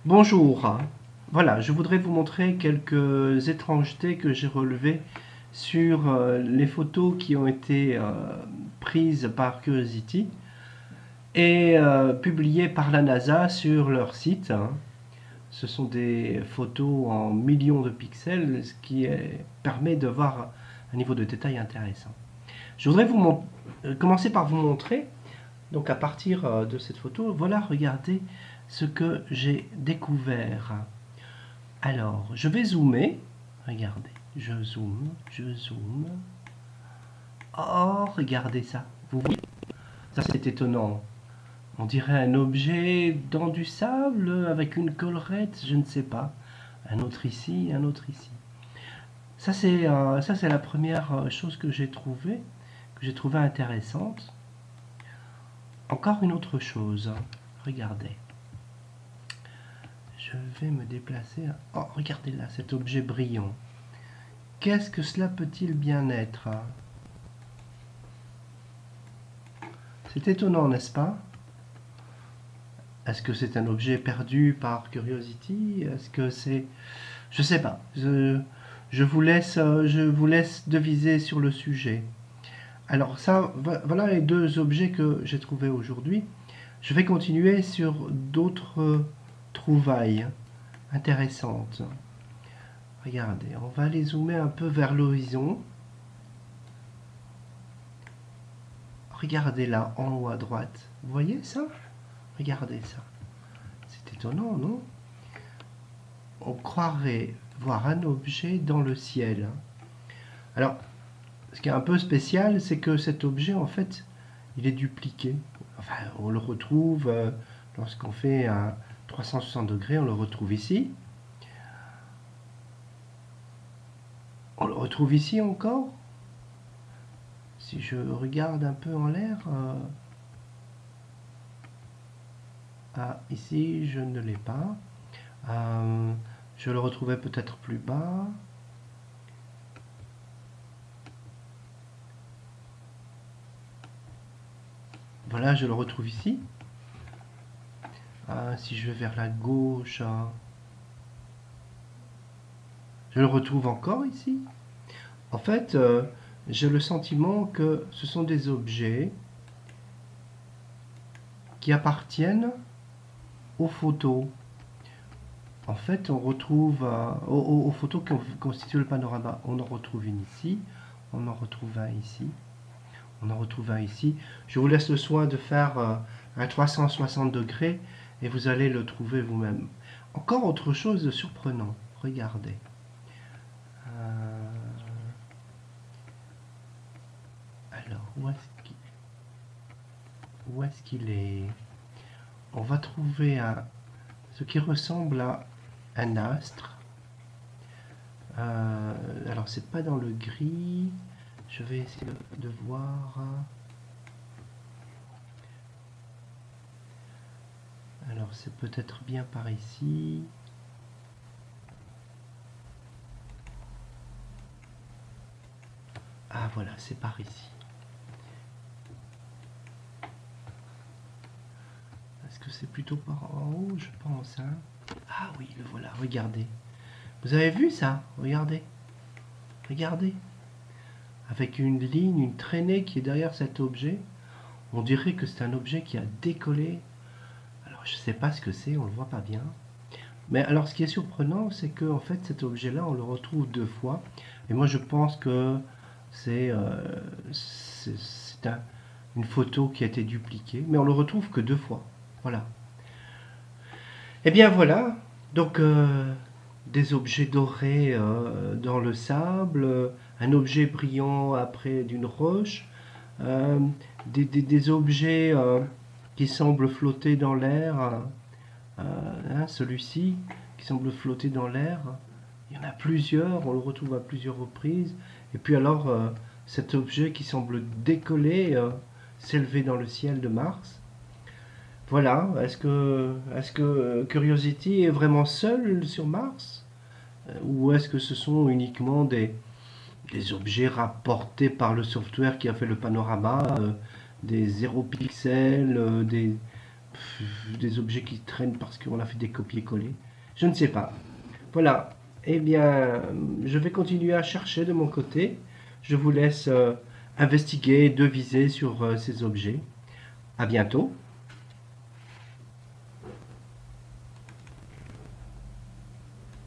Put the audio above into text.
Bonjour, voilà, je voudrais vous montrer quelques étrangetés que j'ai relevées sur les photos qui ont été prises par Curiosity et publiées par la NASA sur leur site. Ce sont des photos en millions de pixels, ce qui permet de voir un niveau de détail intéressant. Je voudrais commencer par vous montrer, donc à partir de cette photo, voilà, regardez ce que j'ai découvert. Alors, je vais zoomer. Regardez, je zoome. Oh, regardez ça. Vous voyez? Ça, c'est étonnant. On dirait un objet dans du sable avec une collerette, je ne sais pas. Un autre ici, un autre ici. Ça, c'est la première chose que j'ai trouvé intéressante. Encore une autre chose. Regardez. Je vais me déplacer. Oh, regardez là, cet objet brillant. Qu'est-ce que cela peut-il bien être? C'est étonnant, n'est-ce pas? Est-ce que c'est un objet perdu par Curiosity? Est-ce que c'est... Je sais pas. Je vous laisse deviser sur le sujet. Alors ça, voilà les deux objets que j'ai trouvés aujourd'hui. Je vais continuer sur d'autres trouvailles intéressantes. Regardez, on va aller zoomer un peu vers l'horizon. Regardez là, en haut à droite. Vous voyez ça? Regardez ça. C'est étonnant, non? On croirait voir un objet dans le ciel. Alors, ce qui est un peu spécial, c'est que cet objet, en fait, il est dupliqué. Enfin, on le retrouve lorsqu'on fait un 360 degrés, on le retrouve ici. On le retrouve ici encore. Si je regarde un peu en l'air, ah, ici, je ne l'ai pas. Je le retrouvais peut-être plus bas. Voilà, je le retrouve ici. Si je vais vers la gauche, je le retrouve encore ici. En fait, j'ai le sentiment que ce sont des objets qui appartiennent aux photos. En fait, on retrouve aux photos qui constituent le panorama. On en retrouve une ici, on en retrouve un ici, on en retrouve un ici. Je vous laisse le soin de faire un 360 degrés et vous allez le trouver vous-même. Encore autre chose de surprenant. Regardez. Alors, où est-ce qu'il est? On va trouver ce qui ressemble à un astre. Alors, c'est pas dans le gris. Je vais essayer de voir. Alors, c'est peut-être bien par ici. Ah, voilà, c'est par ici. Est-ce que c'est plutôt par en haut, je pense, hein? Ah oui, le voilà, regardez. Vous avez vu ça? Regardez. Regardez. Avec une ligne, une traînée qui est derrière cet objet. On dirait que c'est un objet qui a décollé. Alors, je ne sais pas ce que c'est, on ne le voit pas bien. Mais alors, ce qui est surprenant, c'est que en fait, cet objet-là, on le retrouve deux fois. Et moi, je pense que c'est une photo qui a été dupliquée, mais on le retrouve que deux fois. Voilà. Et bien voilà. Donc, des objets dorés dans le sable, un objet brillant après d'une roche, euh, des objets qui semblent flotter dans l'air. Celui-ci qui semble flotter dans l'air. Il y en a plusieurs, on le retrouve à plusieurs reprises. Et puis alors, cet objet qui semble décoller, s'élever dans le ciel de Mars. Voilà, est-ce que Curiosity est vraiment seul sur Mars? Ou est-ce que ce sont uniquement des objets rapportés par le software qui a fait le panorama, des 0 pixels, des objets qui traînent parce qu'on a fait des copier-coller. Je ne sais pas. Voilà. Eh bien, je vais continuer à chercher de mon côté. Je vous laisse investiguer, deviser sur ces objets. À bientôt.